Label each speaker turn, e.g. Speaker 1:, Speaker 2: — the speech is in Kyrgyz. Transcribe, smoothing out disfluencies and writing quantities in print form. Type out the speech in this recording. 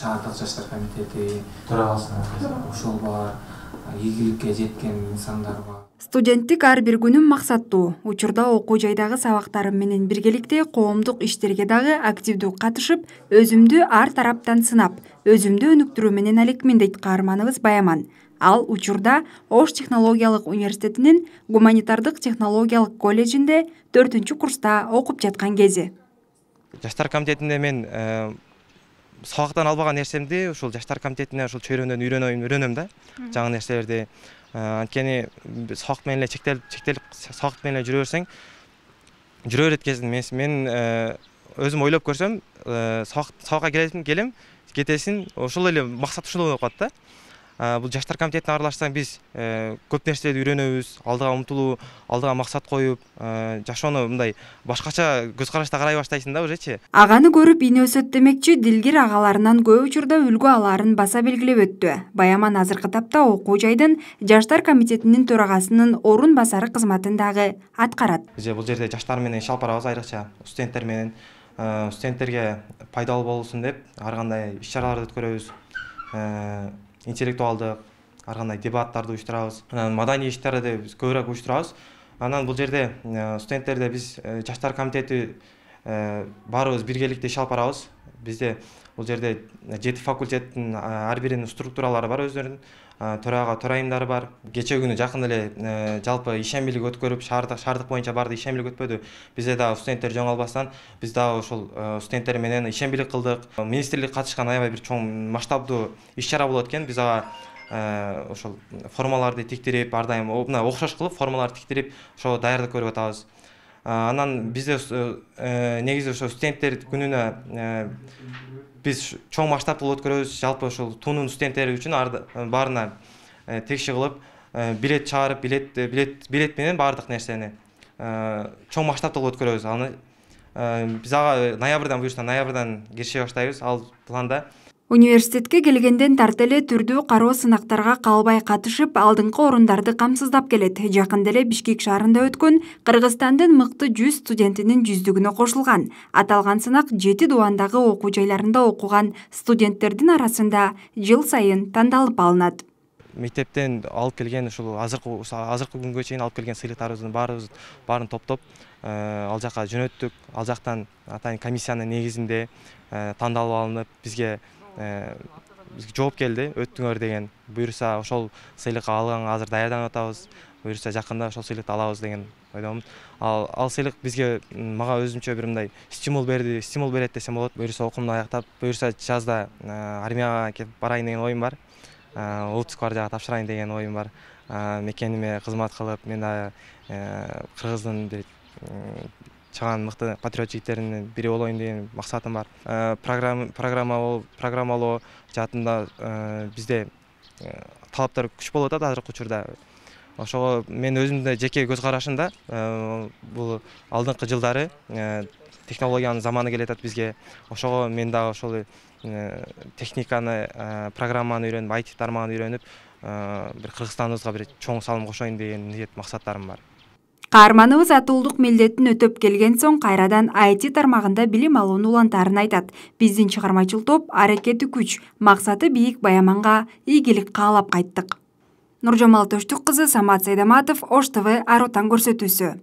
Speaker 1: шаардык жаштар комитети төрагасы ошол бар, ийгиликке жеткен инсандар бар.
Speaker 2: Студенттик ар бир күнүм максаттуу. Учурда окуу жайдагы сабактарым менен биргеликте коомдук иштерге дагы активдүү катышып, өзүмдү ар тараптан сынап, өзүмдү өнүктүрүү менен алекмин дейт каарманыбыз Баяман. Ал учурда Ош технологиялык университетинин гуманитардык технологиялык колледжинде 4-курста окуп жаткан кези.
Speaker 3: Жаштар комитетинде мен сабактан албаган нерсемди ушул жаштар комитетине ушул чөйрөдөн үйрөнөм да. Жаңы нерселерди. Анткени сабак менен эле чектелип сабак менен эле жүрө берсең, жүрө берет кезин мен өзүм ойлоп көрсөм, сабакка келем, кетесин, ошол эле максат ушул болуп калат да. Бул жаштар комитетине аралашсаң биз көп нерселерди үйрөнөбүз, алдыга умтулуу, алдыга максат коюп, жашоону мындай башкача көз карашта карай баштайсың да ужечи.
Speaker 2: Аганы көрүп ийне өсөт демекчи, Дилгир агаларынан көп учурда үлгү алаарын баса белгилеп өттү. Баяман азыркы тапта окуу жайдын жаштар комитетинин төрагасынын орун басары кызматын дагы аткарат.
Speaker 3: Бул жерде жаштар менен иш алып барабыз, айрыкча студенттер менен. Студенттерге пайдалуу болсун деп ар кандай иш-чараларды өткөрөбүз. Интеллектуалдык, ар кандай дебаттарды уюштурабыз. Анан маданий иштерди көбүрөөк уюштурабыз. Анан бул жерде студенттерде биз жаштар комитети баарыбыз биргеликте иш алып барабыз. Бизде бул жерде 7 факультеттин ар биринин структуралары бар, өздөрүнүн төрайымдары бар. Кече күнү жакын эле жалпы ишембилик өткөрүп, шаардык боюнча барды ишембилик өтпөдү. Бизде дагы студенттер жоңалбастан, биз дагы ошол студенттер менен ишембилик кылдык. Министрлик катышкан аябай бир чоң масштабдуу иш-чара болот экен. Биз ага ошол формаларды тиктирип, ар дайым мына окшош кылып формаларды тиктирип, ошого даярдык көрүп атабыз. Анан бизде негизи ошо студенттер күнүнө биз чоң масштабтуу өткөрөбүз. Жалпы ошол туунун студенттери үчүн баарына текши кылып, билет чыгарып, билет менен баардык нерсени чоң масштабтуу өткөрөбүз. Аны биз ага ноябрдан буюрса, ноябрдан кирише баштайбыз. Ал планда.
Speaker 2: Университетке келгенден тарта эле түрдүү кароо сынактарга калбай катышып, алдыңкы орундарды камсыздап келет. Жакында эле Бишкек шаарында өткөн Кыргызстандын мыкты 100 студентинин жүздүгүнө кошулган. Аталган сынак 7 дубандагы окуу жайларында окуган студенттердин арасында жыл сайын тандалып алынат.
Speaker 3: Мектептен алып келген ушул азыркы күнгө чейин алып келген сыйлыктарыбыздын баарын топтоп, ал жака жөнөттүк. Ал жактан атайын комиссиянын негизинде тандалып алынып, бизге жооп келди, өттүңөр деген. Буюрса ошол сыйлыкка алганга азыр даярданып атабыз. Буюрса жакында ошол сыйлыкты алабыз деген ойдомун. Ал сыйлык бизге мага өзүмчө бир мындай стимул берет десем болот. Буюрса окуумду аяктап, буюрса жазда армияга кетип барайын деген оюм бар. Отпуск бар жака тапшырайын деген оюм бар. Мекениме кызмат кылып, мен да Кыргыздын чаган мыкты патриот жигиттеринин бири болоюн деген максатым бар. Программалоо жаатында бизде талаптар күч болуп атат азыркы учурда. Ошого мен өзүмдүн жеке көз карашымда бул алдыңкы жылдары технологиянын заманы келе атат бизге. Ошого мен дагы ошол техниканы, программаны үйрөнүп, IT тармагын үйрөнүп, бир Кыргызстаныбызга бир чоң салым кошоюн деген ниет, максаттарым бар.
Speaker 2: Каарманыбыз атуулдук милдеттин өтөп келген соң кайрадан IT тармагында билим алууну улантаарын айтат. Биздин чыгармачыл топ аракети күч, максаты бийик Баяманга ийгилик каалап кайттык. Нуржамал Төштүк кызы, Самат Сайдаматов, Ош ТВ Ар Отан көрсөтүүсү.